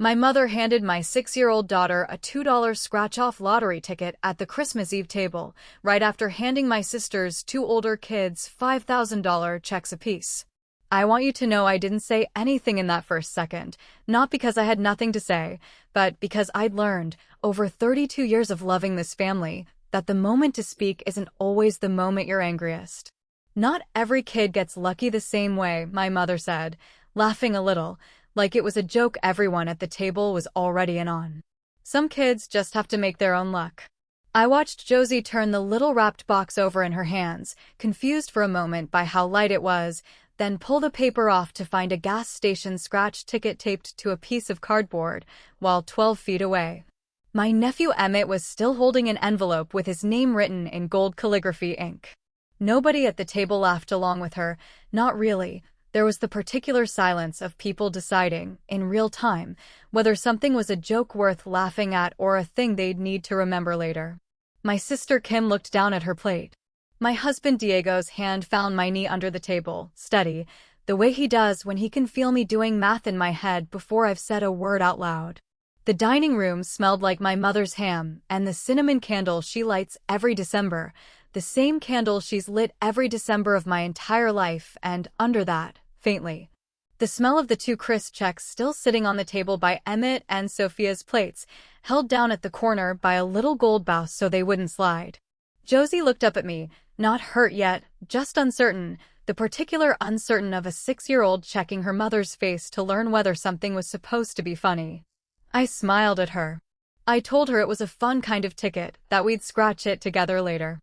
My mother handed my 6-year-old daughter a $2 scratch-off lottery ticket at the Christmas Eve table, right after handing my sister's two older kids $5,000 checks apiece. I want you to know I didn't say anything in that first second, not because I had nothing to say, but because I'd learned, over 32 years of loving this family, that the moment to speak isn't always the moment you're angriest. Not every kid gets lucky the same way, my mother said, laughing a little, like it was a joke everyone at the table was already in on. Some kids just have to make their own luck. I watched Josie turn the little wrapped box over in her hands, confused for a moment by how light it was, then pull the paper off to find a gas station scratch ticket taped to a piece of cardboard, while 12 feet away. My nephew Emmett was still holding an envelope with his name written in gold calligraphy ink. Nobody at the table laughed along with her, not really. There was the particular silence of people deciding, in real time, whether something was a joke worth laughing at or a thing they'd need to remember later. My sister Kim looked down at her plate. My husband Diego's hand found my knee under the table, steady, the way he does when he can feel me doing math in my head before I've said a word out loud. The dining room smelled like my mother's ham and the cinnamon candle she lights every December, the same candle she's lit every December of my entire life, and under that, faintly, the smell of the two crisp checks still sitting on the table by Emmett and Sophia's plates, held down at the corner by a little gold bouse so they wouldn't slide. Josie looked up at me, not hurt yet, just uncertain, the particular uncertain of a 6-year-old checking her mother's face to learn whether something was supposed to be funny. I smiled at her. I told her it was a fun kind of ticket, that we'd scratch it together later.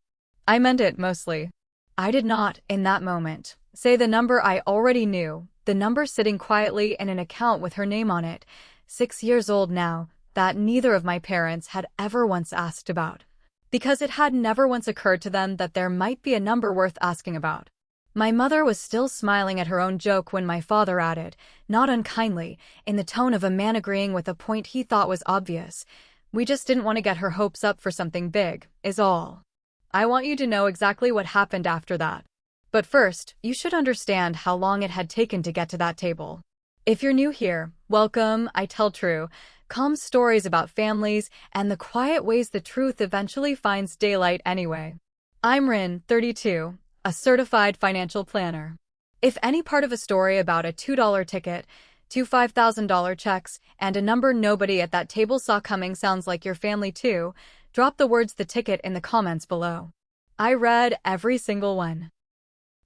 I meant it, mostly. I did not, in that moment, say the number I already knew, the number sitting quietly in an account with her name on it, 6 years old now, that neither of my parents had ever once asked about. Because it had never once occurred to them that there might be a number worth asking about. My mother was still smiling at her own joke when my father added, not unkindly, in the tone of a man agreeing with a point he thought was obvious, "We just didn't want to get her hopes up for something big, is all. I want you to know exactly what happened after that. But first, you should understand how long it had taken to get to that table. If you're new here, welcome. I tell true, calm stories about families and the quiet ways the truth eventually finds daylight anyway. I'm Rin, 32, a certified financial planner. If any part of a story about a $2 ticket, two $5,000 checks, and a number nobody at that table saw coming sounds like your family too, drop the words "the ticket" in the comments below. I read every single one.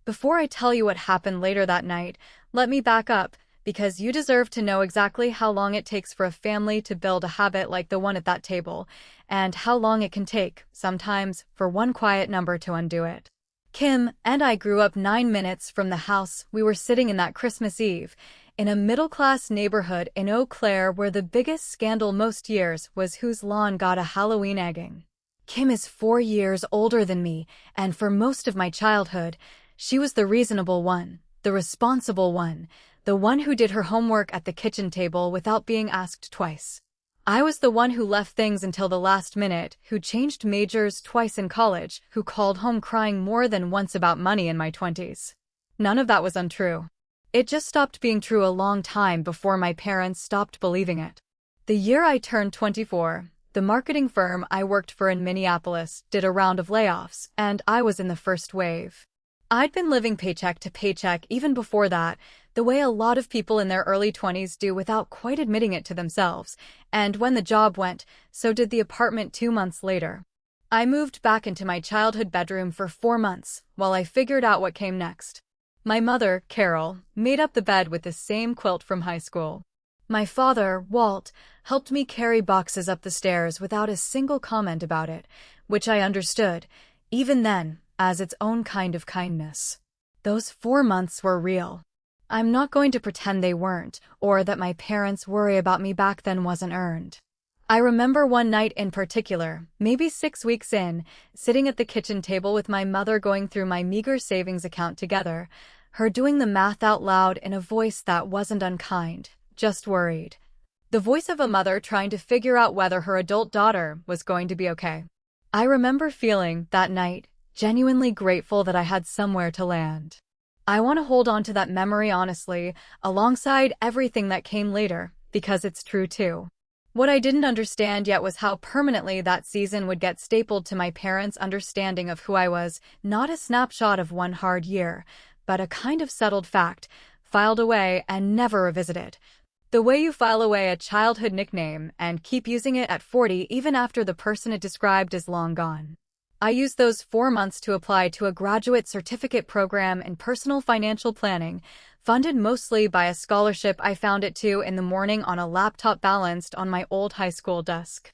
Before I tell you what happened later that night, let me back up, because you deserve to know exactly how long it takes for a family to build a habit like the one at that table, and how long it can take, sometimes, for one quiet number to undo it. Kim and I grew up 9 minutes from the house we were sitting in that Christmas Eve, in a middle-class neighborhood in Eau Claire where the biggest scandal most years was whose lawn got a Halloween egging. Kim is 4 years older than me, and for most of my childhood, she was the reasonable one, the responsible one, the one who did her homework at the kitchen table without being asked twice. I was the one who left things until the last minute, who changed majors twice in college, who called home crying more than once about money in my 20s. None of that was untrue. It just stopped being true a long time before my parents stopped believing it. The year I turned 24, the marketing firm I worked for in Minneapolis did a round of layoffs, and I was in the first wave. I'd been living paycheck to paycheck even before that, the way a lot of people in their early 20s do without quite admitting it to themselves, and when the job went, so did the apartment 2 months later. I moved back into my childhood bedroom for 4 months, while I figured out what came next. My mother, Carol, made up the bed with the same quilt from high school. My father, Walt, helped me carry boxes up the stairs without a single comment about it, which I understood, even then, as its own kind of kindness. Those 4 months were real. I'm not going to pretend they weren't, or that my parents' worry about me back then wasn't earned. I remember one night in particular, maybe 6 weeks in, sitting at the kitchen table with my mother going through my meager savings account together, her doing the math out loud in a voice that wasn't unkind, just worried. The voice of a mother trying to figure out whether her adult daughter was going to be okay. I remember feeling, that night, genuinely grateful that I had somewhere to land. I want to hold on to that memory honestly, alongside everything that came later, because it's true too. What I didn't understand yet was how permanently that season would get stapled to my parents' understanding of who I was, not a snapshot of one hard year, but a kind of settled fact, filed away and never revisited. The way you file away a childhood nickname and keep using it at 40 even after the person it described is long gone. I used those 4 months to apply to a graduate certificate program in personal financial planning, funded mostly by a scholarship I found at 2 in the morning on a laptop balanced on my old high school desk.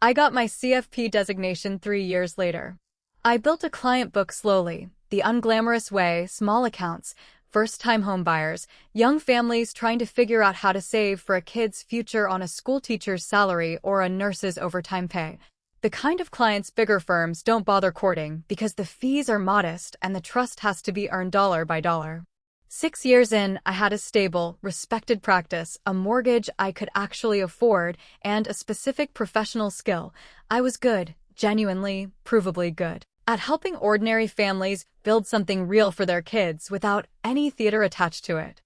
I got my CFP designation 3 years later. I built a client book slowly, the unglamorous way: small accounts, first-time homebuyers, young families trying to figure out how to save for a kid's future on a schoolteacher's salary or a nurse's overtime pay. The kind of clients bigger firms don't bother courting because the fees are modest and the trust has to be earned dollar by dollar. 6 years in, I had a stable, respected practice, a mortgage I could actually afford, and a specific professional skill. I was good, genuinely, provably good, at helping ordinary families build something real for their kids without any theater attached to it.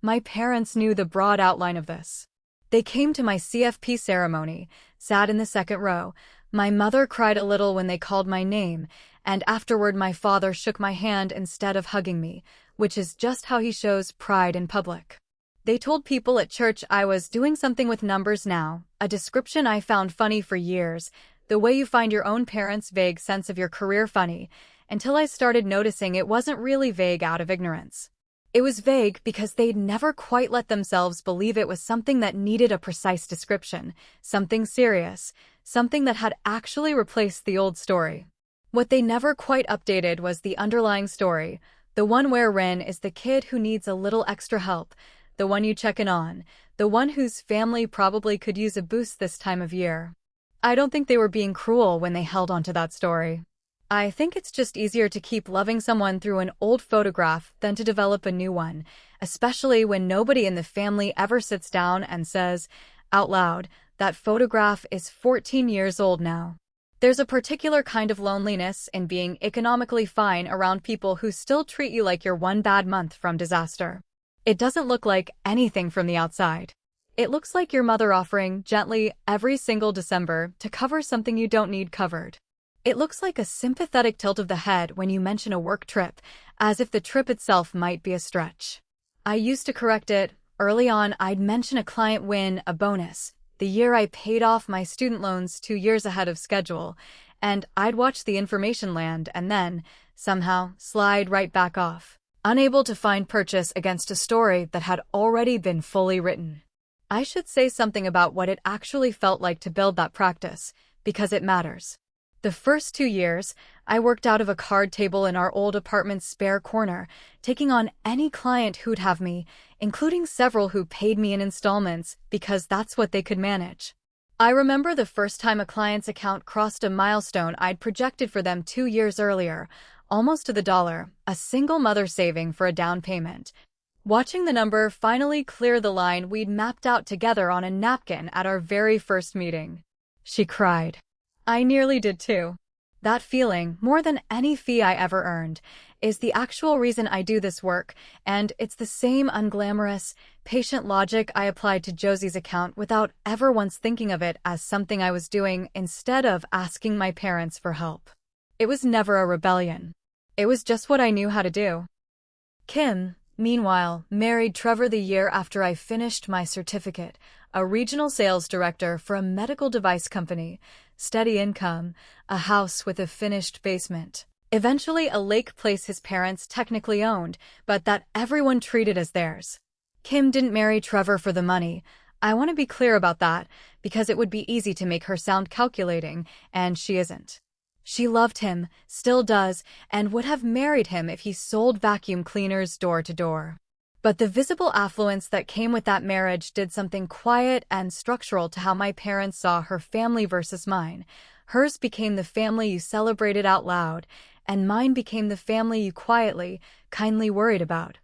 My parents knew the broad outline of this. They came to my CFP ceremony, sat in the second row. My mother cried a little when they called my name, and afterward my father shook my hand instead of hugging me, which is just how he shows pride in public. They told people at church I was doing something with numbers now, a description I found funny for years, the way you find your own parents' vague sense of your career funny, until I started noticing it wasn't really vague out of ignorance. It was vague because they'd never quite let themselves believe it was something that needed a precise description, something serious, something that had actually replaced the old story. What they never quite updated was the underlying story, the one where Ren is the kid who needs a little extra help, the one you check in on, the one whose family probably could use a boost this time of year. I don't think they were being cruel when they held onto that story. I think it's just easier to keep loving someone through an old photograph than to develop a new one, especially when nobody in the family ever sits down and says, out loud, that photograph is 14 years old now. There's a particular kind of loneliness in being economically fine around people who still treat you like you're one bad month from disaster. It doesn't look like anything from the outside. It looks like your mother offering gently every single December to cover something you don't need covered. It looks like a sympathetic tilt of the head when you mention a work trip, as if the trip itself might be a stretch. I used to correct it. Early on, I'd mention a client win, a bonus, the year I paid off my student loans 2 years ahead of schedule, and I'd watch the information land and then, somehow, slide right back off, unable to find purchase against a story that had already been fully written. I should say something about what it actually felt like to build that practice, because it matters. The first 2 years, I worked out of a card table in our old apartment's spare corner, taking on any client who'd have me, including several who paid me in installments because that's what they could manage. I remember the first time a client's account crossed a milestone I'd projected for them 2 years earlier, almost to the dollar, a single mother saving for a down payment. Watching the number finally clear the line we'd mapped out together on a napkin at our very first meeting. She cried. I nearly did too. That feeling, more than any fee I ever earned, is the actual reason I do this work, and it's the same unglamorous, patient logic I applied to Josie's account without ever once thinking of it as something I was doing instead of asking my parents for help. It was never a rebellion. It was just what I knew how to do. Kim, meanwhile, married Trevor the year after I finished my certificate, a regional sales director for a medical device company, steady income, a house with a finished basement. Eventually a lake place his parents technically owned, but that everyone treated as theirs. Kim didn't marry Trevor for the money. I want to be clear about that, because it would be easy to make her sound calculating, and she isn't. She loved him, still does, and would have married him if he sold vacuum cleaners door to door. But the visible affluence that came with that marriage did something quiet and structural to how my parents saw her family versus mine. Hers became the family you celebrated out loud, and mine became the family you quietly, kindly worried about,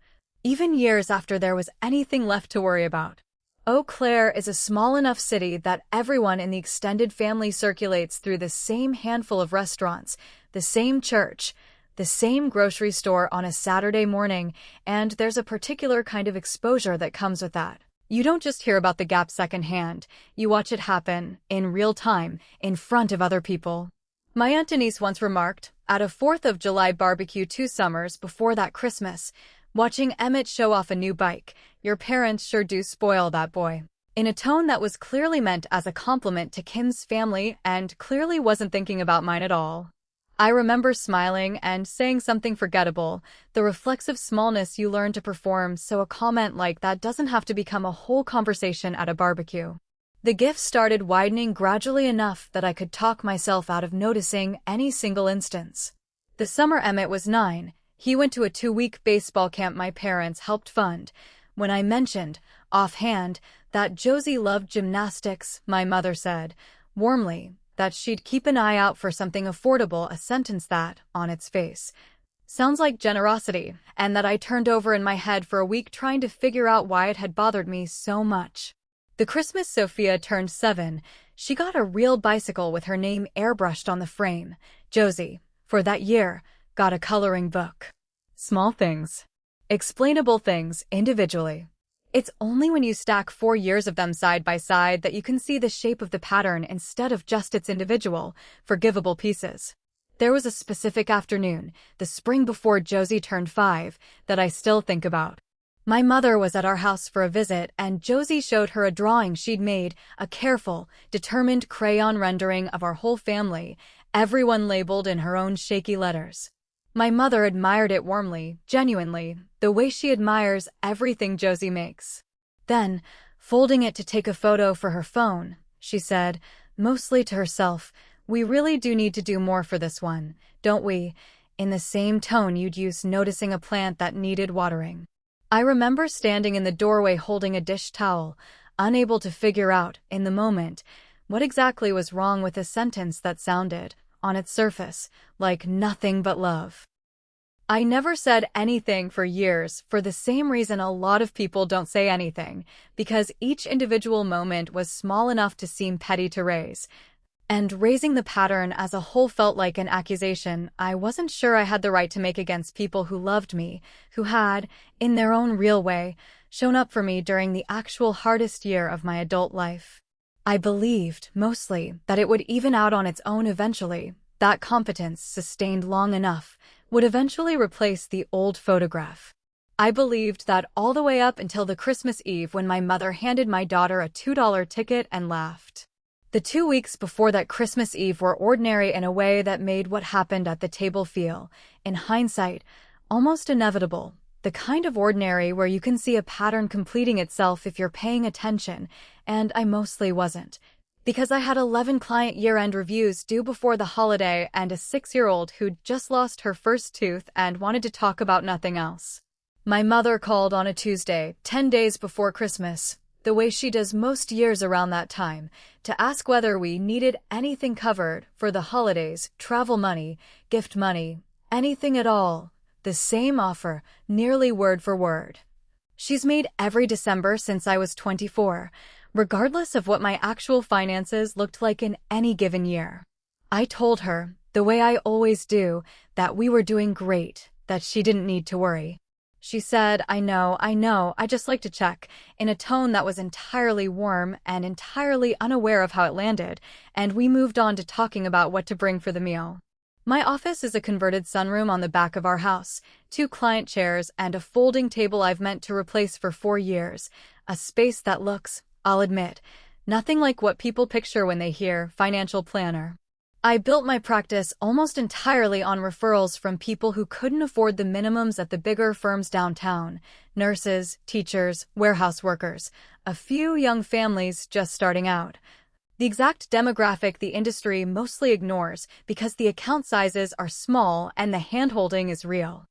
even years after there was anything left to worry about. Eau Claire is a small enough city that everyone in the extended family circulates through the same handful of restaurants, the same church, the same grocery store on a Saturday morning, and there's a particular kind of exposure that comes with that. You don't just hear about the gap secondhand, you watch it happen, in real time, in front of other people. My Aunt Denise once remarked, at a 4th of July barbecue 2 summers before that Christmas, watching Emmett show off a new bike, your parents sure do spoil that boy. In a tone that was clearly meant as a compliment to Kim's family and clearly wasn't thinking about mine at all. I remember smiling and saying something forgettable, the reflexive smallness you learn to perform so a comment like that doesn't have to become a whole conversation at a barbecue. The gift started widening gradually enough that I could talk myself out of noticing any single instance. The summer Emmett was 9, he went to a 2-week baseball camp my parents helped fund. When I mentioned, offhand, that Josie loved gymnastics, my mother said, warmly, that she'd keep an eye out for something affordable, a sentence that, on its face, sounds like generosity, and that I turned over in my head for a week trying to figure out why it had bothered me so much. The Christmas Sophia turned 7, she got a real bicycle with her name airbrushed on the frame. Josie, for that year, got a coloring book. Small things. Explainable things, individually. It's only when you stack 4 years of them side by side that you can see the shape of the pattern instead of just its individual, forgivable pieces. There was a specific afternoon, the spring before Josie turned 5, that I still think about. My mother was at our house for a visit and Josie showed her a drawing she'd made, a careful, determined crayon rendering of our whole family, everyone labeled in her own shaky letters. My mother admired it warmly, genuinely, the way she admires everything Josie makes. Then, folding it to take a photo for her phone, she said, mostly to herself, "We really do need to do more for this one, don't we?" in the same tone you'd use noticing a plant that needed watering. I remember standing in the doorway holding a dish towel, unable to figure out, in the moment, what exactly was wrong with a sentence that sounded, on its surface, like nothing but love. I never said anything for years for the same reason a lot of people don't say anything, because each individual moment was small enough to seem petty to raise. And raising the pattern as a whole felt like an accusation I wasn't sure I had the right to make against people who loved me, who had, in their own real way, shown up for me during the actual hardest year of my adult life. I believed, mostly, that it would even out on its own eventually, that competence, sustained long enough, would eventually replace the old photograph. I believed that all the way up until the Christmas Eve when my mother handed my daughter a $2 ticket and laughed. The 2 weeks before that Christmas Eve were ordinary in a way that made what happened at the table feel, in hindsight, almost inevitable. The kind of ordinary where you can see a pattern completing itself if you're paying attention, and I mostly wasn't. Because I had 11 client year-end reviews due before the holiday and a 6-year-old who'd just lost her first tooth and wanted to talk about nothing else. My mother called on a Tuesday, 10 days before Christmas, the way she does most years around that time, to ask whether we needed anything covered for the holidays, travel money, gift money, anything at all. The same offer, nearly word for word. She's made every December since I was 24, regardless of what my actual finances looked like in any given year. I told her, the way I always do, that we were doing great, that she didn't need to worry. She said, I know, I just like to check, in a tone that was entirely warm and entirely unaware of how it landed, and we moved on to talking about what to bring for the meal. My office is a converted sunroom on the back of our house, 2 client chairs and a folding table I've meant to replace for 4 years, a space that looks, I'll admit, nothing like what people picture when they hear financial planner. I built my practice almost entirely on referrals from people who couldn't afford the minimums at the bigger firms downtown, nurses, teachers, warehouse workers, a few young families just starting out. The exact demographic the industry mostly ignores because the account sizes are small and the hand-holding is real.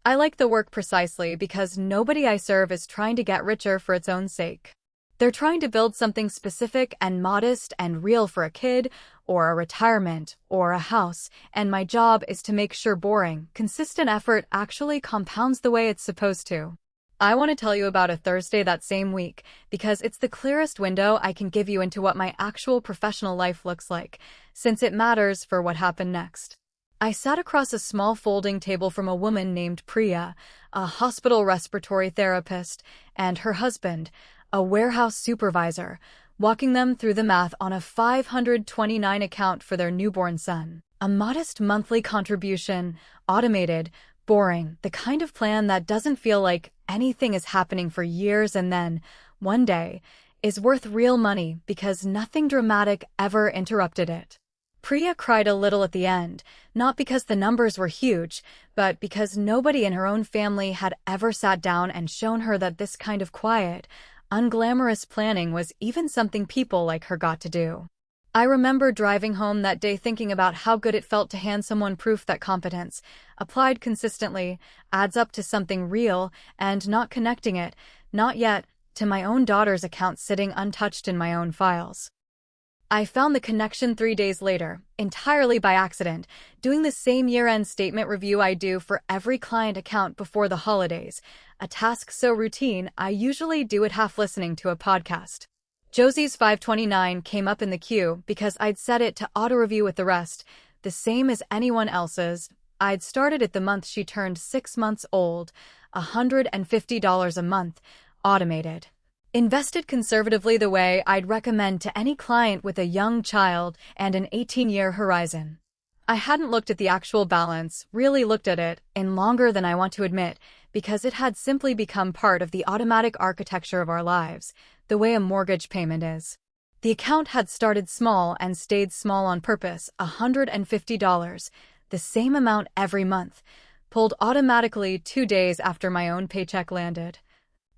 I like the work precisely because nobody I serve is trying to get richer for its own sake. They're trying to build something specific and modest and real for a kid, or a retirement, or a house, and my job is to make sure boring, consistent effort actually compounds the way it's supposed to. I want to tell you about a Thursday that same week, because it's the clearest window I can give you into what my actual professional life looks like, since it matters for what happened next. I sat across a small folding table from a woman named Priya, a hospital respiratory therapist, and her husband, a warehouse supervisor, walking them through the math on a 529 account for their newborn son. A modest monthly contribution, automated, boring, the kind of plan that doesn't feel like anything is happening for years and then, one day, is worth real money because nothing dramatic ever interrupted it. Priya cried a little at the end, not because the numbers were huge, but because nobody in her own family had ever sat down and shown her that this kind of quiet, unglamorous planning was even something people like her got to do. I remember driving home that day thinking about how good it felt to hand someone proof that competence, applied consistently, adds up to something real, and not connecting it, not yet, to my own daughter's account sitting untouched in my own files. I found the connection 3 days later, entirely by accident, doing the same year-end statement review I do for every client account before the holidays, a task so routine I usually do it half listening to a podcast. Josie's 529 came up in the queue because I'd set it to auto-review with the rest, the same as anyone else's. I'd started it the month she turned 6 months old, $150 a month, automated. Invested conservatively the way I'd recommend to any client with a young child and an 18-year horizon. I hadn't looked at the actual balance, really looked at it, in longer than I want to admit, because it had simply become part of the automatic architecture of our lives, the way a mortgage payment is. The account had started small and stayed small on purpose, $150, the same amount every month, pulled automatically 2 days after my own paycheck landed.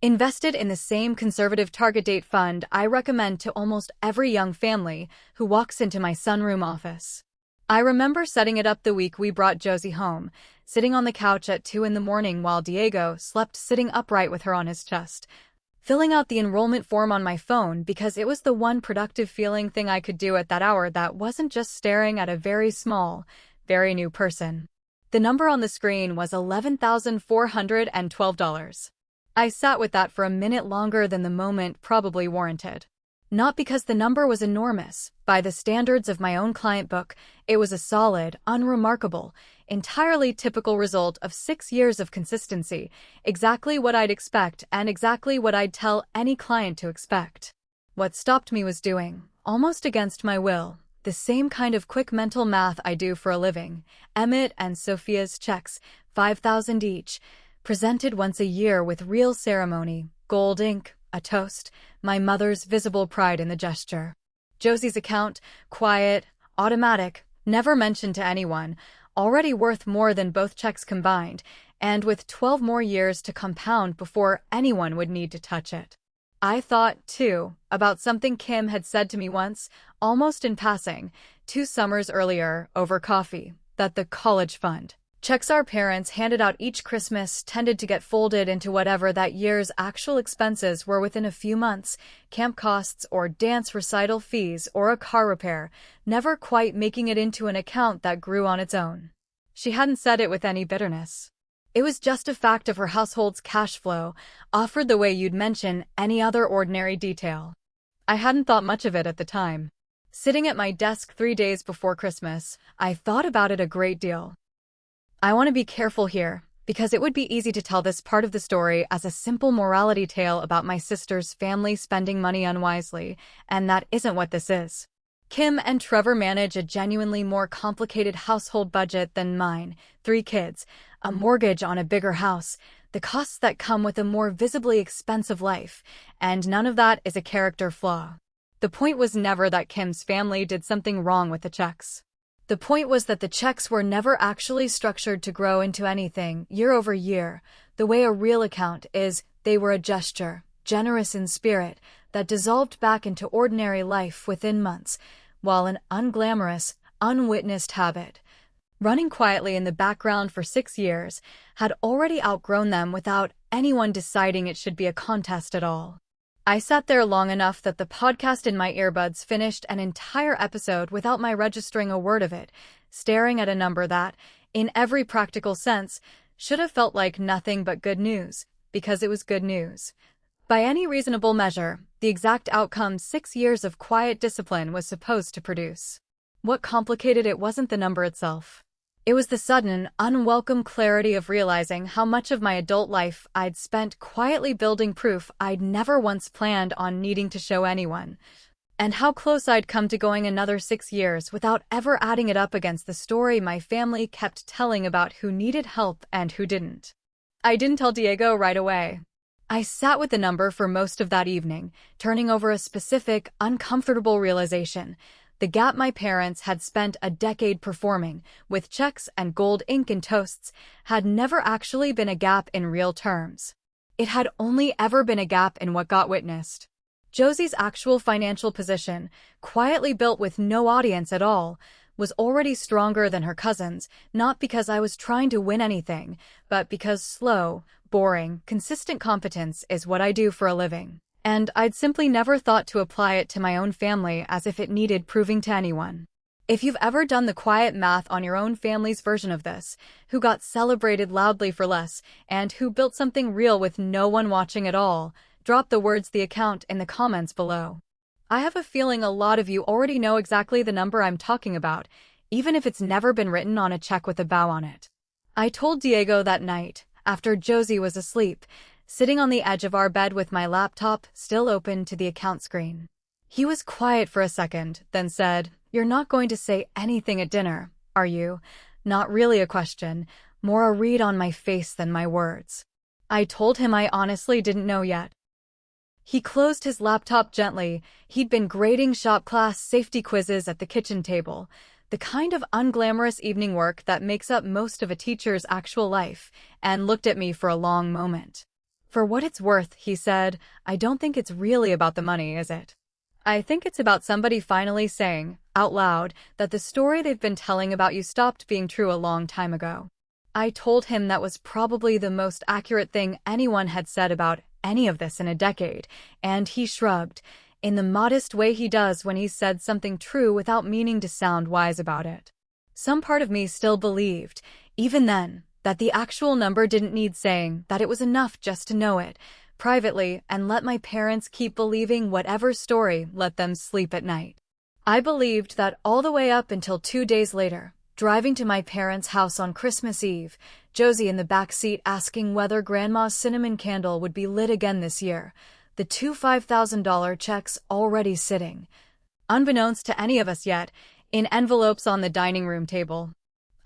Invested in the same conservative target date fund I recommend to almost every young family who walks into my sunroom office. I remember setting it up the week we brought Josie home, sitting on the couch at 2 in the morning while Diego slept sitting upright with her on his chest, filling out the enrollment form on my phone because it was the one productive feeling thing I could do at that hour that wasn't just staring at a very small, very new person. The number on the screen was $11,412. I sat with that for a minute longer than the moment probably warranted. Not because the number was enormous. By the standards of my own client book, it was a solid, unremarkable, entirely typical result of 6 years of consistency, exactly what I'd expect and exactly what I'd tell any client to expect. What stopped me was doing, almost against my will, the same kind of quick mental math I do for a living. Emmett and Sophia's checks, $5,000 each, presented once a year with real ceremony, gold ink, a toast, my mother's visible pride in the gesture. Josie's account, quiet, automatic, never mentioned to anyone, already worth more than both checks combined, and with 12 more years to compound before anyone would need to touch it. I thought, too, about something Kim had said to me once, almost in passing, 2 summers earlier, over coffee, that the college fund checks our parents handed out each Christmas tended to get folded into whatever that year's actual expenses were within a few months, camp costs or dance recital fees or a car repair, never quite making it into an account that grew on its own. She hadn't said it with any bitterness. It was just a fact of her household's cash flow, offered the way you'd mention any other ordinary detail. I hadn't thought much of it at the time. Sitting at my desk 3 days before Christmas, I thought about it a great deal. I want to be careful here, because it would be easy to tell this part of the story as a simple morality tale about my sister's family spending money unwisely, and that isn't what this is. Kim and Trevor manage a genuinely more complicated household budget than mine, 3 kids, a mortgage on a bigger house, the costs that come with a more visibly expensive life, and none of that is a character flaw. The point was never that Kim's family did something wrong with the checks. The point was that the checks were never actually structured to grow into anything, year over year. The way a real account is, they were a gesture, generous in spirit, that dissolved back into ordinary life within months, while an unglamorous, unwitnessed habit, running quietly in the background for 6 years, had already outgrown them without anyone deciding it should be a contest at all. I sat there long enough that the podcast in my earbuds finished an entire episode without my registering a word of it, staring at a number that, in every practical sense, should have felt like nothing but good news, because it was good news. By any reasonable measure, the exact outcome 6 years of quiet discipline was supposed to produce. What complicated it wasn't the number itself. It was the sudden, unwelcome clarity of realizing how much of my adult life I'd spent quietly building proof I'd never once planned on needing to show anyone, and how close I'd come to going another 6 years without ever adding it up against the story my family kept telling about who needed help and who didn't. I didn't tell Diego right away. I sat with the number for most of that evening, turning over a specific, uncomfortable realization. The gap my parents had spent a decade performing, with checks and gold ink and toasts, had never actually been a gap in real terms. It had only ever been a gap in what got witnessed. Josie's actual financial position, quietly built with no audience at all, was already stronger than her cousin's, not because I was trying to win anything, but because slow, boring, consistent competence is what I do for a living. And I'd simply never thought to apply it to my own family as if it needed proving to anyone. If you've ever done the quiet math on your own family's version of this, who got celebrated loudly for less, and who built something real with no one watching at all, drop the words "the account" in the comments below. I have a feeling a lot of you already know exactly the number I'm talking about, even if it's never been written on a check with a bow on it. I told Diego that night, after Josie was asleep, sitting on the edge of our bed with my laptop still open to the account screen. He was quiet for a second, then said, "You're not going to say anything at dinner, are you?" Not really a question, more a read on my face than my words. I told him I honestly didn't know yet. He closed his laptop gently. He'd been grading shop class safety quizzes at the kitchen table, the kind of unglamorous evening work that makes up most of a teacher's actual life, and looked at me for a long moment. "For what it's worth," he said, "I don't think it's really about the money, is it? I think it's about somebody finally saying, out loud, that the story they've been telling about you stopped being true a long time ago." I told him that was probably the most accurate thing anyone had said about any of this in a decade, and he shrugged, in the modest way he does when he's said something true without meaning to sound wise about it. Some part of me still believed, even then, that the actual number didn't need saying, that it was enough just to know it, privately, and let my parents keep believing whatever story let them sleep at night. I believed that all the way up until 2 days later, driving to my parents' house on Christmas Eve, Josie in the back seat asking whether Grandma's cinnamon candle would be lit again this year, the two $5,000 checks already sitting, unbeknownst to any of us yet, in envelopes on the dining room table.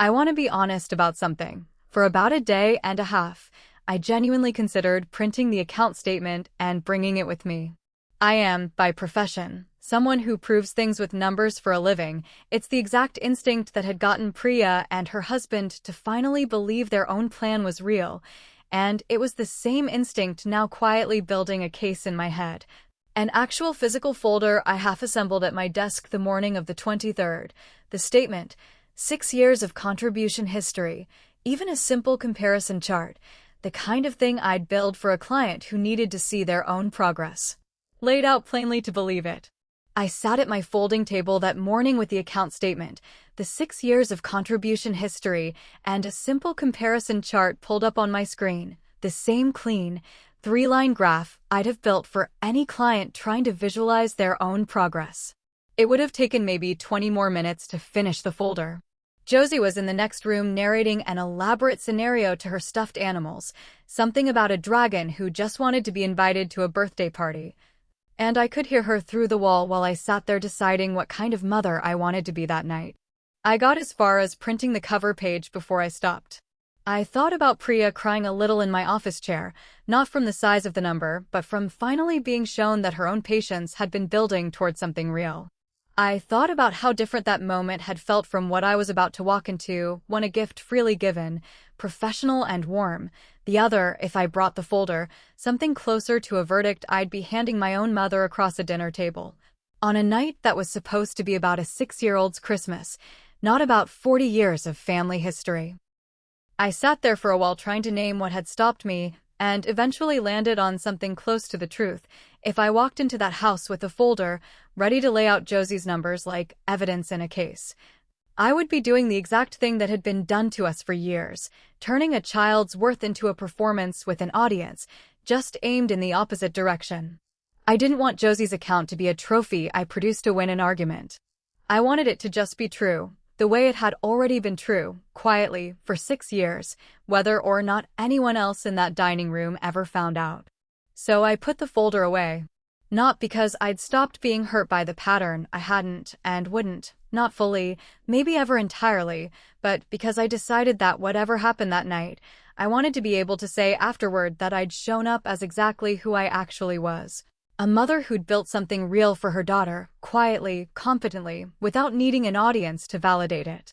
I want to be honest about something. For about a day and a half, I genuinely considered printing the account statement and bringing it with me. I am, by profession, someone who proves things with numbers for a living. It's the exact instinct that had gotten Priya and her husband to finally believe their own plan was real, and it was the same instinct now quietly building a case in my head. An actual physical folder I half-assembled at my desk the morning of the 23rd. The statement, 6 years of contribution history, even a simple comparison chart, the kind of thing I'd build for a client who needed to see their own progress. Laid out plainly to believe it. I sat at my folding table that morning with the account statement, the 6 years of contribution history, and a simple comparison chart pulled up on my screen, the same clean, 3-line graph I'd have built for any client trying to visualize their own progress. It would have taken maybe 20 more minutes to finish the folder. Josie was in the next room narrating an elaborate scenario to her stuffed animals, something about a dragon who just wanted to be invited to a birthday party. And I could hear her through the wall while I sat there deciding what kind of mother I wanted to be that night. I got as far as printing the cover page before I stopped. I thought about Priya crying a little in my office chair, not from the size of the number, but from finally being shown that her own patience had been building toward something real. I thought about how different that moment had felt from what I was about to walk into, one a gift freely given, professional and warm, the other, if I brought the folder, something closer to a verdict I'd be handing my own mother across a dinner table. On a night that was supposed to be about a 6-year-old's Christmas, not about 40 years of family history. I sat there for a while trying to name what had stopped me, and eventually landed on something close to the truth. If I walked into that house with a folder, ready to lay out Josie's numbers like evidence in a case, I would be doing the exact thing that had been done to us for years, turning a child's worth into a performance with an audience, just aimed in the opposite direction. I didn't want Josie's account to be a trophy I produced to win an argument. I wanted it to just be true, the way it had already been true, quietly, for 6 years, whether or not anyone else in that dining room ever found out. So I put the folder away. Not because I'd stopped being hurt by the pattern, I hadn't and wouldn't, not fully, maybe ever entirely, but because I decided that whatever happened that night, I wanted to be able to say afterward that I'd shown up as exactly who I actually was. A mother who'd built something real for her daughter, quietly, competently, without needing an audience to validate it.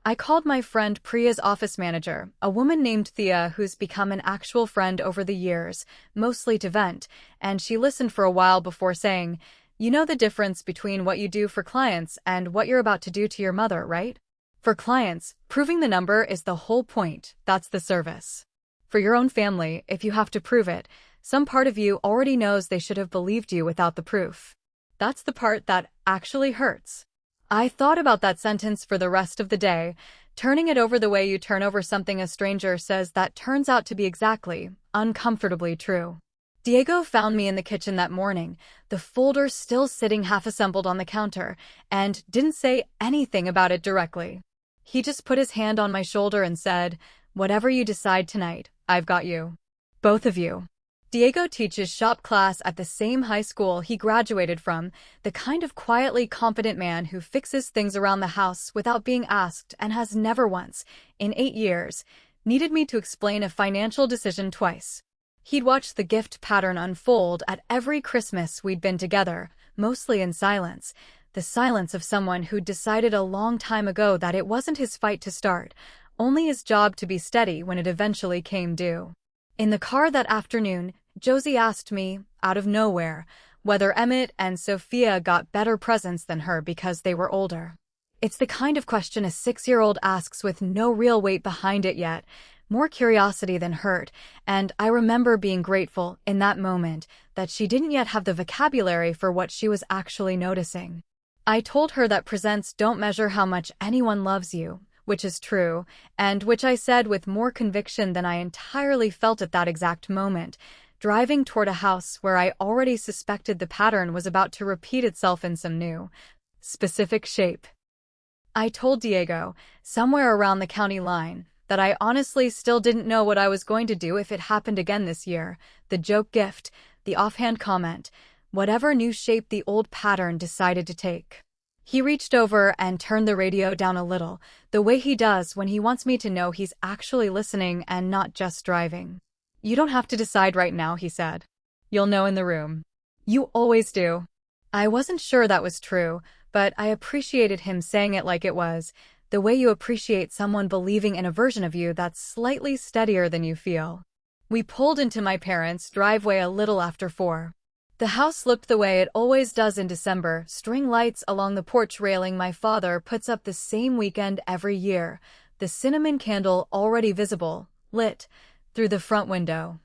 I called my friend Priya's office manager, a woman named Thea who's become an actual friend over the years, mostly to vent, and she listened for a while before saying, "You know the difference between what you do for clients and what you're about to do to your mother, right? For clients, proving the number is the whole point, that's the service. For your own family, if you have to prove it, some part of you already knows they should have believed you without the proof. That's the part that actually hurts." I thought about that sentence for the rest of the day, turning it over the way you turn over something a stranger says that turns out to be exactly, uncomfortably true. Diego found me in the kitchen that morning, the folder still sitting half-assembled on the counter, and didn't say anything about it directly. He just put his hand on my shoulder and said, "Whatever you decide tonight, I've got you. Both of you." Diego teaches shop class at the same high school he graduated from, the kind of quietly competent man who fixes things around the house without being asked and has never once, in 8 years, needed me to explain a financial decision twice. He'd watched the gift pattern unfold at every Christmas we'd been together, mostly in silence, the silence of someone who'd decided a long time ago that it wasn't his fight to start, only his job to be steady when it eventually came due. In the car that afternoon, Josie asked me, out of nowhere, whether Emmett and Sophia got better presents than her because they were older. It's the kind of question a 6-year-old asks with no real weight behind it yet, more curiosity than hurt, and I remember being grateful, in that moment, that she didn't yet have the vocabulary for what she was actually noticing. I told her that presents don't measure how much anyone loves you, which is true, and which I said with more conviction than I entirely felt at that exact moment, driving toward a house where I already suspected the pattern was about to repeat itself in some new, specific shape. I told Diego, somewhere around the county line, that I honestly still didn't know what I was going to do if it happened again this year, the joke gift, the offhand comment, whatever new shape the old pattern decided to take. He reached over and turned the radio down a little, the way he does when he wants me to know he's actually listening and not just driving. "You don't have to decide right now," he said. "You'll know in the room. You always do." I wasn't sure that was true, but I appreciated him saying it like it was, the way you appreciate someone believing in a version of you that's slightly steadier than you feel. We pulled into my parents' driveway a little after 4. The house looked the way it always does in December, string lights along the porch railing my father puts up the same weekend every year, the cinnamon candle already visible, lit, through the front window.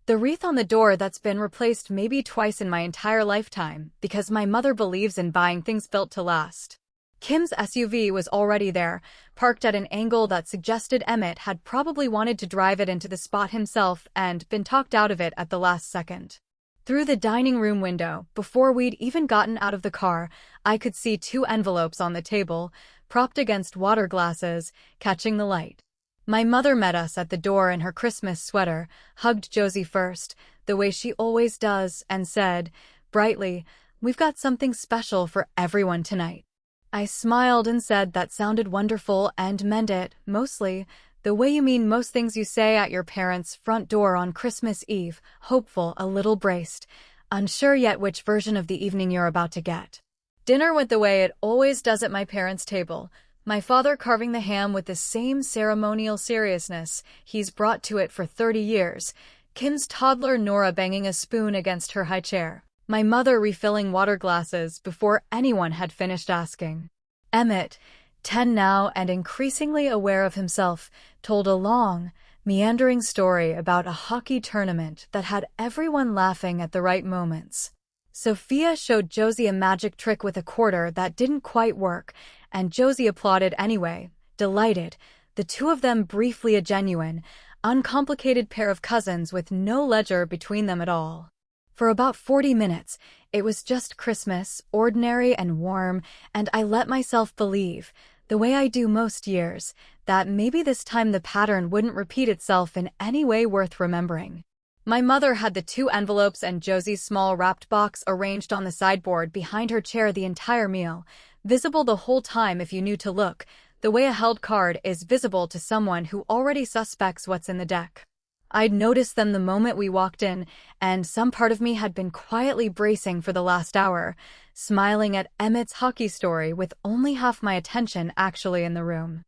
The wreath on the door that's been replaced maybe twice in my entire lifetime, because my mother believes in buying things built to last. Kim's SUV was already there, parked at an angle that suggested Emmett had probably wanted to drive it into the spot himself and been talked out of it at the last second. Through the dining room window, before we'd even gotten out of the car, I could see 2 envelopes on the table, propped against water glasses, catching the light. My mother met us at the door in her Christmas sweater, hugged Josie first, the way she always does, and said, brightly, "We've got something special for everyone tonight." I smiled and said that sounded wonderful and meant it, mostly, the way you mean most things you say at your parents' front door on Christmas Eve, hopeful, a little braced, unsure yet which version of the evening you're about to get. Dinner went the way it always does at my parents' table, my father carving the ham with the same ceremonial seriousness he's brought to it for 30 years, Kim's toddler Nora banging a spoon against her high chair, my mother refilling water glasses before anyone had finished asking. Emmett, 10 now and increasingly aware of himself, told a long, meandering story about a hockey tournament that had everyone laughing at the right moments. Sophia showed Josie a magic trick with a quarter that didn't quite work, and Josie applauded anyway, delighted, the two of them briefly a genuine, uncomplicated pair of cousins with no ledger between them at all. For about 40 minutes, it was just Christmas, ordinary and warm, and I let myself believe, the way I do most years, that maybe this time the pattern wouldn't repeat itself in any way worth remembering. My mother had the 2 envelopes and Josie's small wrapped box arranged on the sideboard behind her chair the entire meal, visible the whole time if you knew to look, the way a held card is visible to someone who already suspects what's in the deck. I'd noticed them the moment we walked in, and some part of me had been quietly bracing for the last hour, smiling at Emmett's hockey story with only half my attention actually in the room.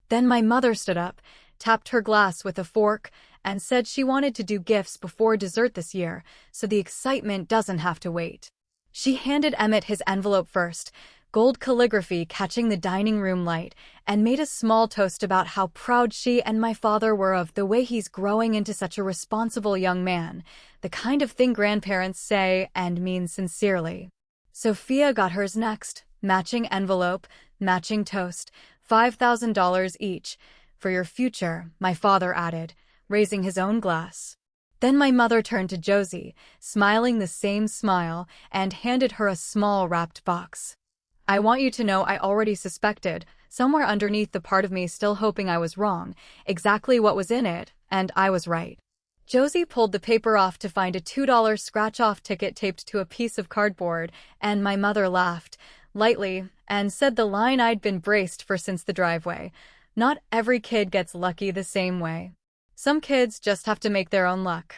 Then my mother stood up, tapped her glass with a fork, and said she wanted to do gifts before dessert this year, so the excitement doesn't have to wait. She handed Emmett his envelope first, gold calligraphy catching the dining room light, and made a small toast about how proud she and my father were of the way he's growing into such a responsible young man, the kind of thing grandparents say and mean sincerely. Sophia got hers next, matching envelope, matching toast, $5,000 each. For your future, my father added, raising his own glass. Then my mother turned to Josie, smiling the same smile, and handed her a small wrapped box. I want you to know I already suspected, somewhere underneath the part of me still hoping I was wrong, exactly what was in it, and I was right. Josie pulled the paper off to find a $2 scratch-off ticket taped to a piece of cardboard, and my mother laughed, lightly, and said the line I'd been braced for since the driveway. Not every kid gets lucky the same way. Some kids just have to make their own luck.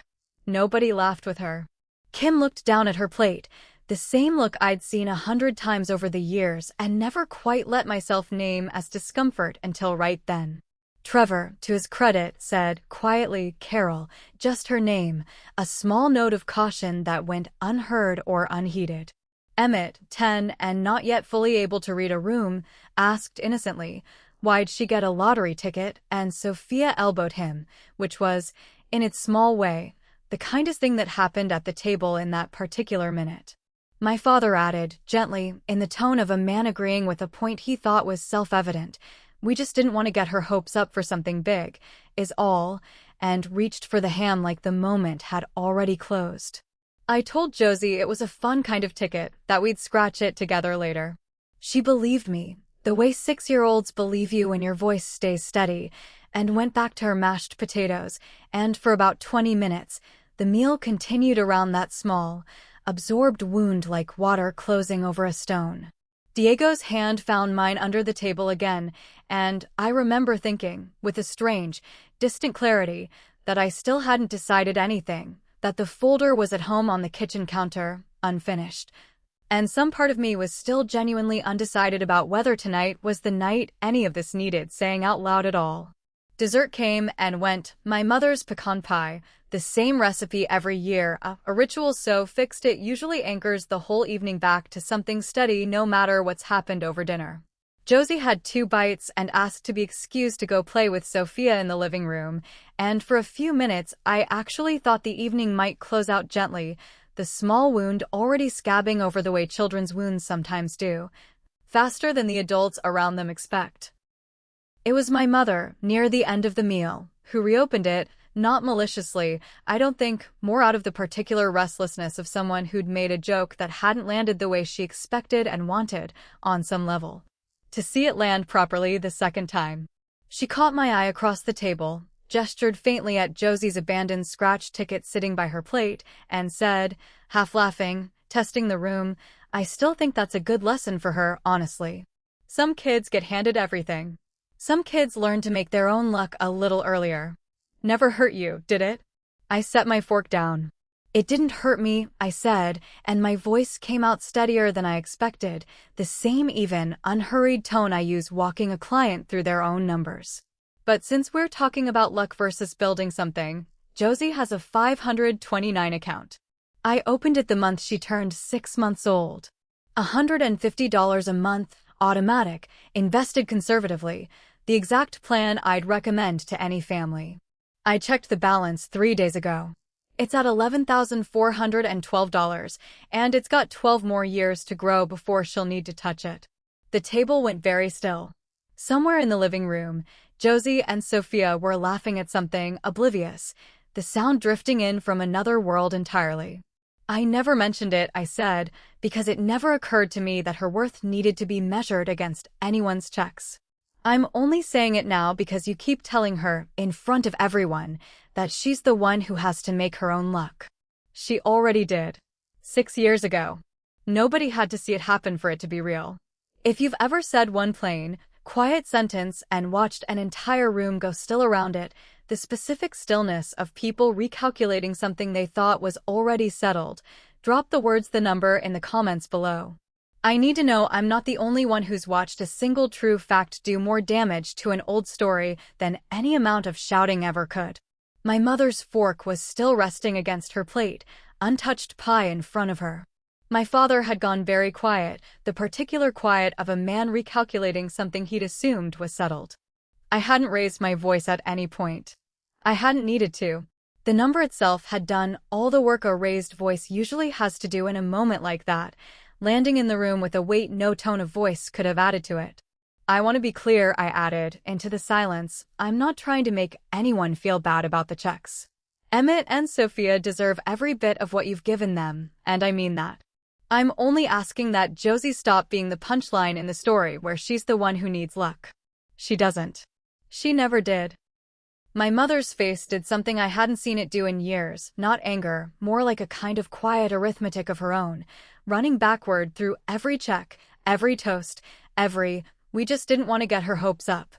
Nobody laughed with her. Kim looked down at her plate, the same look I'd seen 100 times over the years and never quite let myself name as discomfort until right then. Trevor, to his credit, said, quietly, Carol, just her name, a small note of caution that went unheard or unheeded. Emmett, 10 and not yet fully able to read a room, asked innocently, why'd she get a lottery ticket, and Sophia elbowed him, which was, in its small way, the kindest thing that happened at the table in that particular minute. My father added, gently, in the tone of a man agreeing with a point he thought was self-evident, we just didn't want to get her hopes up for something big, is all, and reached for the ham like the moment had already closed. I told Josie it was a fun kind of ticket, that we'd scratch it together later. She believed me, the way 6-year-olds believe you when your voice stays steady, and went back to her mashed potatoes, and for about 20 minutes, the meal continued around that small, absorbed wound like water closing over a stone. Diego's hand found mine under the table again, and I remember thinking, with a strange, distant clarity, that I still hadn't decided anything, that the folder was at home on the kitchen counter, unfinished. And some part of me was still genuinely undecided about whether tonight was the night any of this needed saying out loud at all. Dessert came and went, my mother's pecan pie, the same recipe every year, a ritual so fixed it usually anchors the whole evening back to something steady no matter what's happened over dinner. Josie had 2 bites and asked to be excused to go play with Sophia in the living room, and for a few minutes I actually thought the evening might close out gently, the small wound already scabbing over the way children's wounds sometimes do, faster than the adults around them expect. It was my mother, near the end of the meal, who reopened it, not maliciously, I don't think, more out of the particular restlessness of someone who'd made a joke that hadn't landed the way she expected and wanted, on some level. To see it land properly the second time. She caught my eye across the table, gestured faintly at Josie's abandoned scratch ticket sitting by her plate, and said, half laughing, testing the room, I still think that's a good lesson for her, honestly. Some kids get handed everything. Some kids learn to make their own luck a little earlier. Never hurt you, did it? I set my fork down. It didn't hurt me, I said, and my voice came out steadier than I expected, the same even, unhurried tone I use walking a client through their own numbers. But since we're talking about luck versus building something, Josie has a 529 account. I opened it the month she turned 6 months old. $150 a month, automatic, invested conservatively, the exact plan I'd recommend to any family. I checked the balance 3 days ago. It's at $11,412, and it's got 12 more years to grow before she'll need to touch it. The table went very still. Somewhere in the living room, Josie and Sophia were laughing at something oblivious, the sound drifting in from another world entirely. I never mentioned it, I said, because it never occurred to me that her worth needed to be measured against anyone's checks. I'm only saying it now because you keep telling her, in front of everyone, that she's the one who has to make her own luck. She already did. 6 years ago. Nobody had to see it happen for it to be real. If you've ever said one plain, quiet sentence and watched an entire room go still around it, the specific stillness of people recalculating something they thought was already settled, drop the words the number in the comments below. I need to know I'm not the only one who's watched a single true fact do more damage to an old story than any amount of shouting ever could. My mother's fork was still resting against her plate, untouched pie in front of her. My father had gone very quiet, the particular quiet of a man recalculating something he'd assumed was settled. I hadn't raised my voice at any point. I hadn't needed to. The number itself had done all the work a raised voice usually has to do in a moment like that, landing in the room with a weight no tone of voice could have added to it. I want to be clear, I added, into the silence, I'm not trying to make anyone feel bad about the checks. Emmett and Sophia deserve every bit of what you've given them, and I mean that. I'm only asking that Josie stop being the punchline in the story where she's the one who needs luck. She doesn't. She never did. My mother's face did something I hadn't seen it do in years, not anger, more like a kind of quiet arithmetic of her own, running backward through every check, every toast, we just didn't want to get her hopes up,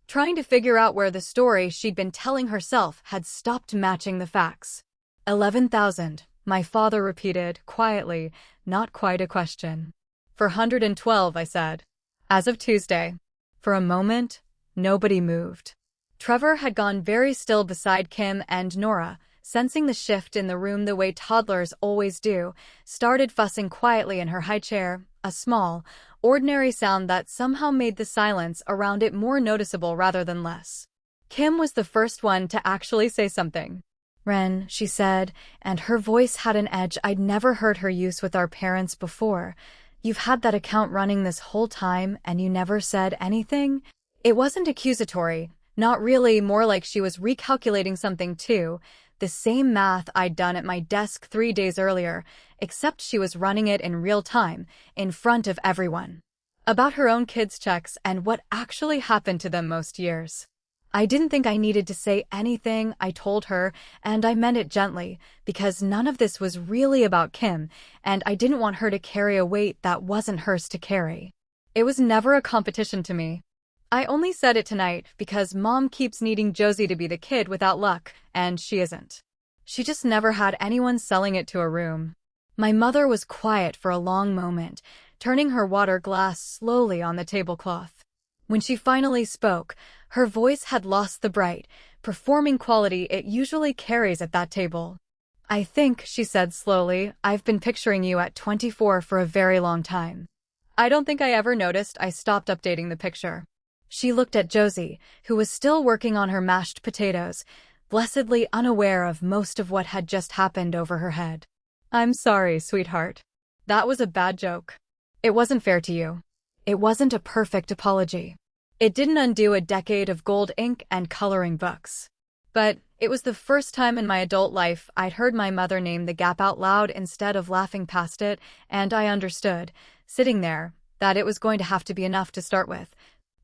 trying to figure out where the story she'd been telling herself had stopped matching the facts. 11,000, my father repeated, quietly, not quite a question. 412, I said. As of Tuesday. For a moment, nobody moved. Trevor had gone very still beside Kim, and Nora, sensing the shift in the room the way toddlers always do, started fussing quietly in her high chair, a small, ordinary sound that somehow made the silence around it more noticeable rather than less. Kim was the first one to actually say something. "Ren," she said, and her voice had an edge I'd never heard her use with our parents before. "You've had that account running this whole time and you never said anything?" It wasn't accusatory, not really, more like she was recalculating something too, the same math I'd done at my desk 3 days earlier, except she was running it in real time, in front of everyone. About her own kids' checks and what actually happened to them most years. I didn't think I needed to say anything, I told her, and I meant it gently, because none of this was really about Kim, and I didn't want her to carry a weight that wasn't hers to carry. It was never a competition to me. I only said it tonight because Mom keeps needing Josie to be the kid without luck, and she isn't. She just never had anyone selling it to a room. My mother was quiet for a long moment, turning her water glass slowly on the tablecloth. When she finally spoke, her voice had lost the bright, performing quality it usually carries at that table. "I think," she said slowly, "I've been picturing you at 24 for a very long time." I don't think I ever noticed I stopped updating the picture. She looked at Josie, who was still working on her mashed potatoes, blessedly unaware of most of what had just happened over her head. "I'm sorry, sweetheart. That was a bad joke. It wasn't fair to you. It wasn't a perfect apology. It didn't undo a decade of gold ink and coloring books. But it was the first time in my adult life I'd heard my mother name the gap out loud instead of laughing past it, and I understood, sitting there, that it was going to have to be enough to start with,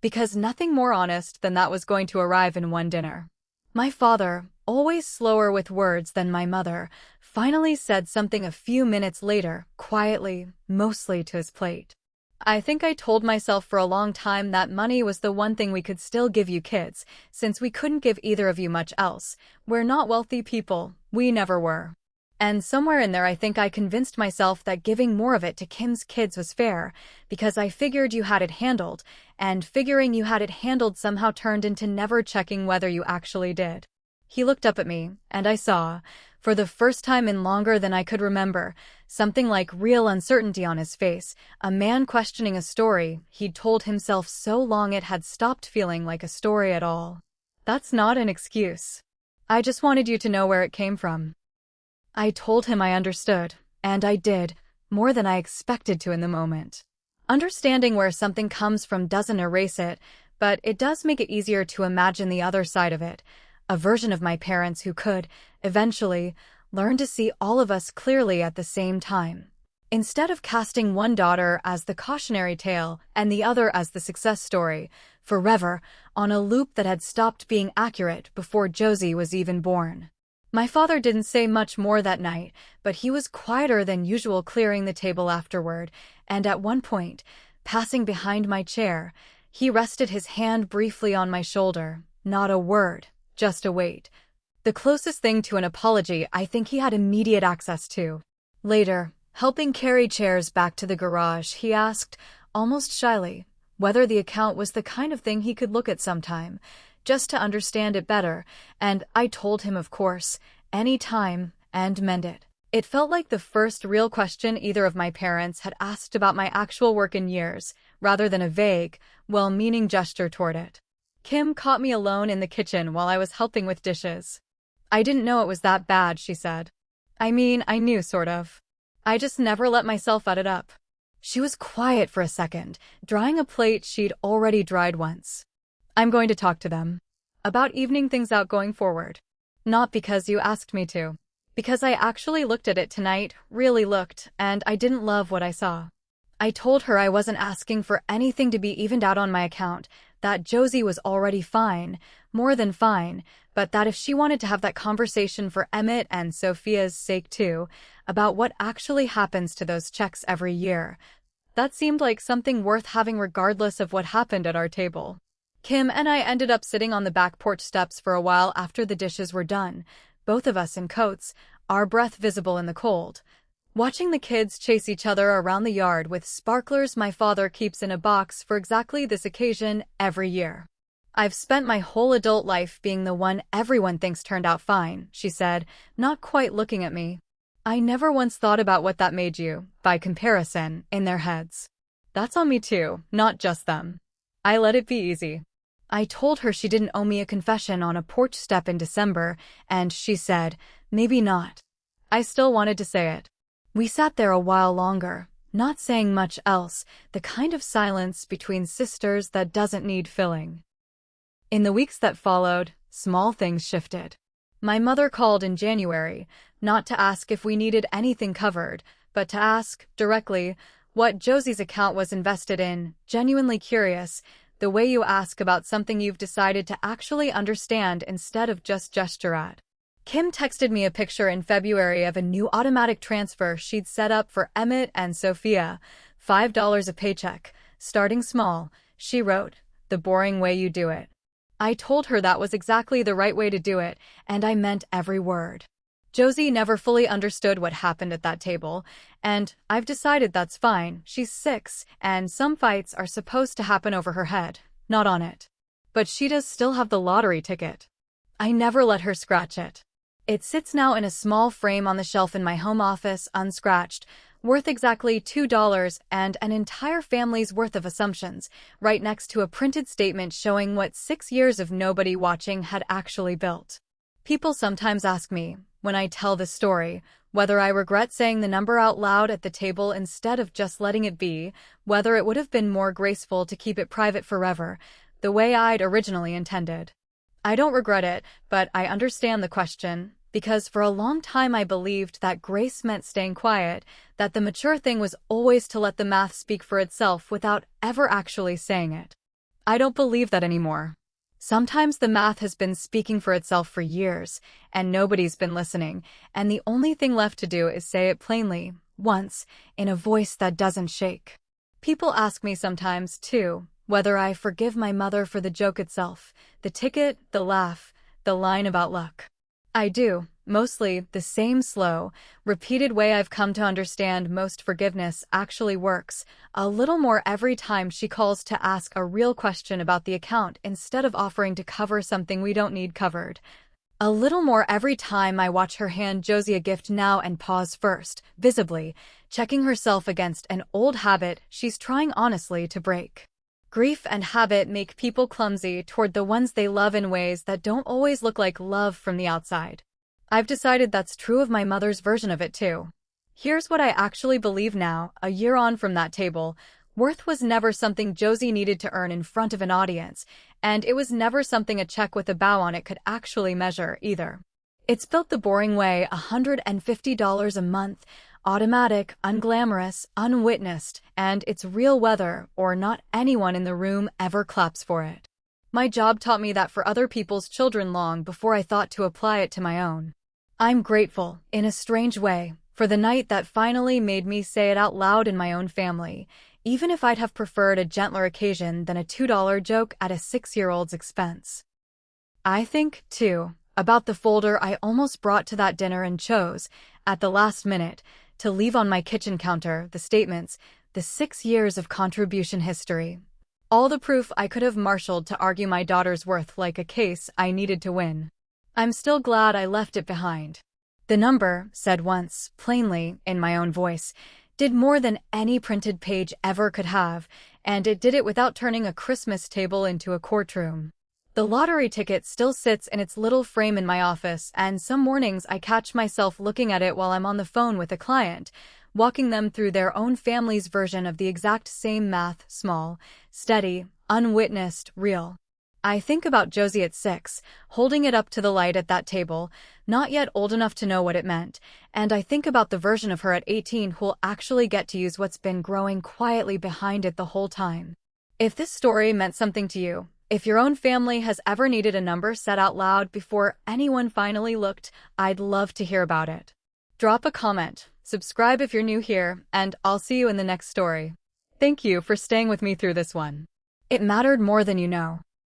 because nothing more honest than that was going to arrive in one dinner. My father, always slower with words than my mother, finally said something a few minutes later, quietly, mostly to his plate. "I think I told myself for a long time that money was the one thing we could still give you kids, since we couldn't give either of you much else. We're not wealthy people, we never were. And somewhere in there I think I convinced myself that giving more of it to Kim's kids was fair, because I figured you had it handled, and figuring you had it handled somehow turned into never checking whether you actually did." He looked up at me, and I saw, for the first time in longer than I could remember, something like real uncertainty on his face, a man questioning a story he'd told himself so long it had stopped feeling like a story at all. "That's not an excuse. I just wanted you to know where it came from." I told him I understood, and I did, more than I expected to in the moment. Understanding where something comes from doesn't erase it, but it does make it easier to imagine the other side of it, a version of my parents who could, eventually, learn to see all of us clearly at the same time. Instead of casting one daughter as the cautionary tale and the other as the success story, forever on a loop that had stopped being accurate before Josie was even born. My father didn't say much more that night, but he was quieter than usual, clearing the table afterward, and at one point, passing behind my chair, he rested his hand briefly on my shoulder. Not a word, just a wait. The closest thing to an apology I think he had immediate access to. Later, helping carry chairs back to the garage, he asked, almost shyly, whether the account was the kind of thing he could look at sometime, just to understand it better, and I told him, of course, any time, and meant it. It felt like the first real question either of my parents had asked about my actual work in years, rather than a vague, well-meaning gesture toward it. Kim caught me alone in the kitchen while I was helping with dishes. "I didn't know it was that bad," she said. "I mean, I knew, sort of. I just never let myself add it up." She was quiet for a second, drying a plate she'd already dried once. "I'm going to talk to them about evening things out going forward. Not because you asked me to. Because I actually looked at it tonight, really looked, and I didn't love what I saw." I told her I wasn't asking for anything to be evened out on my account, that Josie was already fine, more than fine, but that if she wanted to have that conversation for Emmett and Sophia's sake too, about what actually happens to those checks every year, that seemed like something worth having regardless of what happened at our table. Kim and I ended up sitting on the back porch steps for a while after the dishes were done, both of us in coats, our breath visible in the cold, watching the kids chase each other around the yard with sparklers my father keeps in a box for exactly this occasion every year. "I've spent my whole adult life being the one everyone thinks turned out fine," she said, not quite looking at me. "I never once thought about what that made you, by comparison, in their heads. That's on me too, not just them. I let it be easy." I told her she didn't owe me a confession on a porch step in December, and she said, "Maybe not." I still wanted to say it. We sat there a while longer, not saying much else, the kind of silence between sisters that doesn't need filling. In the weeks that followed, small things shifted. My mother called in January, not to ask if we needed anything covered, but to ask, directly, what Josie's account was invested in, genuinely curious, the way you ask about something you've decided to actually understand instead of just gesture at. Kim texted me a picture in February of a new automatic transfer she'd set up for Emmett and Sophia, $5 a paycheck, starting small. She wrote, "The boring way you do it." I told her that was exactly the right way to do it, and I meant every word. Josie never fully understood what happened at that table, and I've decided that's fine. She's 6, and some fights are supposed to happen over her head, not on it. But she does still have the lottery ticket. I never let her scratch it. It sits now in a small frame on the shelf in my home office, unscratched, worth exactly $2 and an entire family's worth of assumptions, right next to a printed statement showing what 6 years of nobody watching had actually built. People sometimes ask me, when I tell this story, whether I regret saying the number out loud at the table instead of just letting it be, whether it would have been more graceful to keep it private forever, the way I'd originally intended. I don't regret it, but I understand the question, because for a long time I believed that grace meant staying quiet, that the mature thing was always to let the math speak for itself without ever actually saying it. I don't believe that anymore. Sometimes the math has been speaking for itself for years, and nobody's been listening, and the only thing left to do is say it plainly, once, in a voice that doesn't shake. People ask me sometimes, too, whether I forgive my mother for the joke itself, the ticket, the laugh, the line about luck. I do, mostly the same slow, repeated way I've come to understand most forgiveness actually works, a little more every time she calls to ask a real question about the account instead of offering to cover something we don't need covered. A little more every time I watch her hand Josie a gift now and pause first, visibly, checking herself against an old habit she's trying honestly to break. Grief and habit make people clumsy toward the ones they love in ways that don't always look like love from the outside. I've decided that's true of my mother's version of it too. Here's what I actually believe now, a year on from that table. Worth was never something Josie needed to earn in front of an audience, and it was never something a check with a bow on it could actually measure, either. It's built the boring way, $150 a month, automatic, unglamorous, unwitnessed, and it's real whether or not anyone in the room ever claps for it. My job taught me that for other people's children long before I thought to apply it to my own. I'm grateful, in a strange way, for the night that finally made me say it out loud in my own family, even if I'd have preferred a gentler occasion than a $2 joke at a 6-year-old's expense. I think, too, about the folder I almost brought to that dinner and chose, at the last minute, to leave on my kitchen counter, the statements, the 6 years of contribution history. All the proof I could have marshaled to argue my daughter's worth like a case I needed to win. I'm still glad I left it behind. The number, said once, plainly, in my own voice, did more than any printed page ever could have, and it did it without turning a Christmas table into a courtroom. The lottery ticket still sits in its little frame in my office, and some mornings I catch myself looking at it while I'm on the phone with a client, walking them through their own family's version of the exact same math, small, steady, unwitnessed, real. I think about Josie at 6, holding it up to the light at that table, not yet old enough to know what it meant, and I think about the version of her at 18 who'll actually get to use what's been growing quietly behind it the whole time. If this story meant something to you, if your own family has ever needed a number said out loud before anyone finally looked, I'd love to hear about it. Drop a comment, subscribe if you're new here, and I'll see you in the next story. Thank you for staying with me through this one. It mattered more than you know.